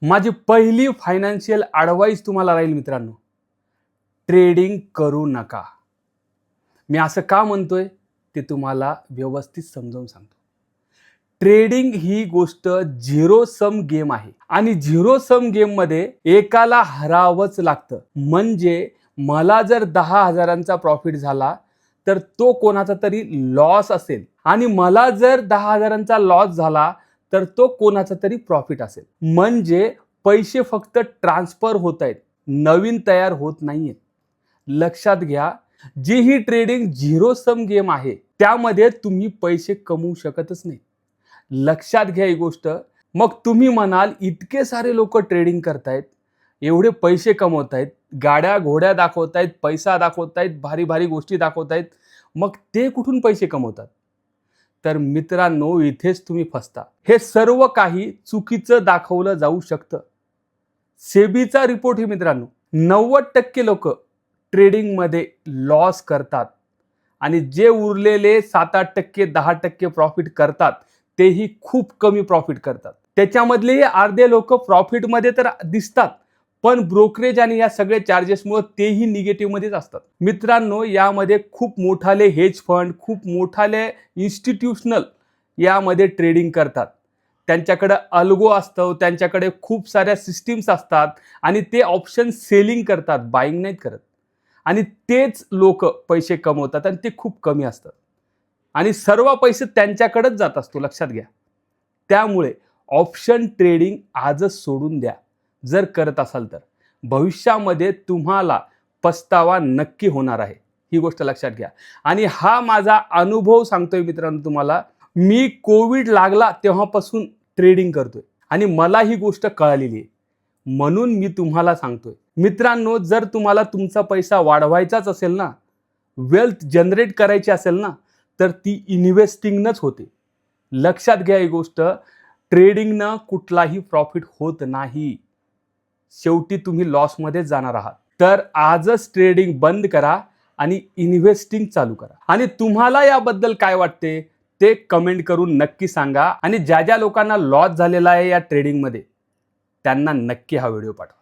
माझी पहिली financial advice तुम्हाला राहील मित्रांनो, ट्रेडिंग करू नका. मी असं का म्हणतोय ते तुम्हाला व्यवस्थित समजावून सांगतो. ट्रेडिंग ही गोष्ट झिरो सम गेम आहे आणि झिरो सम गेम मध्ये एकाला हरावंच लागतं. म्हणजे मला जर 10,000चा प्रॉफिट झाला तर तो कोणाचा तरी लॉस असेल आणि मला जर 10,000चा लॉस झाला तर तो कोणाचा तरी प्रॉफिट असेल. म्हणजे पैसे फक्त ट्रान्सफर होत आहेत, नवीन तयार होत नाहीयेत. लक्षात घ्या, जी ही ट्रेडिंग झिरो सम गेम आहे त्यामध्ये तुम्ही पैसे कमवू शकतच नाही. लक्षात घ्या ही गोष्ट. मग तुम्ही म्हणाल इतके सारे लोक ट्रेडिंग करतायत, एवढे पैसे कमवतायत, गाड्या घोड्या दाखवतायत, पैसा दाखवतायत, भारी भारी गोष्टी दाखवतायत, मग ते कुठून पैसे कमवतात? तर मित्रांनो, इथेच तुम्ही फसता. हे सर्व काही चुकीचं दाखवलं जाऊ शकतं. सेबीचा रिपोर्ट ही मित्रांनो, 90% लोक ट्रेडिंगमध्ये लॉस करतात आणि जे उरलेले 7-8%, 10% प्रॉफिट करतात तेही खूप कमी प्रॉफिट करतात. त्याच्यामधले अर्धे लोक प्रॉफिटमध्ये तर दिसतात, पण ब्रोकरेज आणि या सगळ्या चार्जेसमुळे तेही निगेटिव्ह मध्येच असतात. मित्रांनो, यामध्ये खूप मोठाले हेज फंड, खूप मोठाले इन्स्टिट्यूशनल यामध्ये ट्रेडिंग करतात. त्यांच्याकडे अल्गो असतं, त्यांच्याकडे खूप साऱ्या सिस्टीम्स असतात आणि ते ऑप्शन सेलिंग करतात, बाईंग नाहीत करत. आणि तेच लोक पैसे कमवतात आणि ते खूप कमी असतात आणि सर्व पैसे त्यांच्याकडेच जात असतो. लक्षात घ्या. त्यामुळे ऑप्शन ट्रेडिंग आजच सोडून द्या. जर करत असाल तर भविष्यामध्ये तुम्हाला पस्तावा नक्की होणार आहे. ही गोष्ट लक्षात घ्या. आणि हा माझा अनुभव सांगतोय मित्रांनो तुम्हाला. मी कोविड लागला तेव्हापासून ट्रेडिंग करतोय आणि मला ही गोष्ट कळालेली आहे, म्हणून मी तुम्हाला सांगतोय. मित्रांनो, जर तुम्हाला तुमचा पैसा वाढवायचाच असेल ना, वेल्थ जनरेट करायची असेल ना, तर ती इन्व्हेस्टिंगनच होते. लक्षात घ्या ही गोष्ट. ट्रेडिंगनं कुठलाही प्रॉफिट होत नाही. शेवटी तुम्ही लॉसमध्ये जाणार आहात. तर आजच ट्रेडिंग बंद करा आणि इन्व्हेस्टिंग चालू करा. आणि तुम्हाला याबद्दल काय वाटते ते कमेंट करून नक्की सांगा. आणि ज्या ज्या लोकांना लॉस झालेला आहे या ट्रेडिंगमध्ये त्यांना नक्की हा व्हिडिओ पाठवा.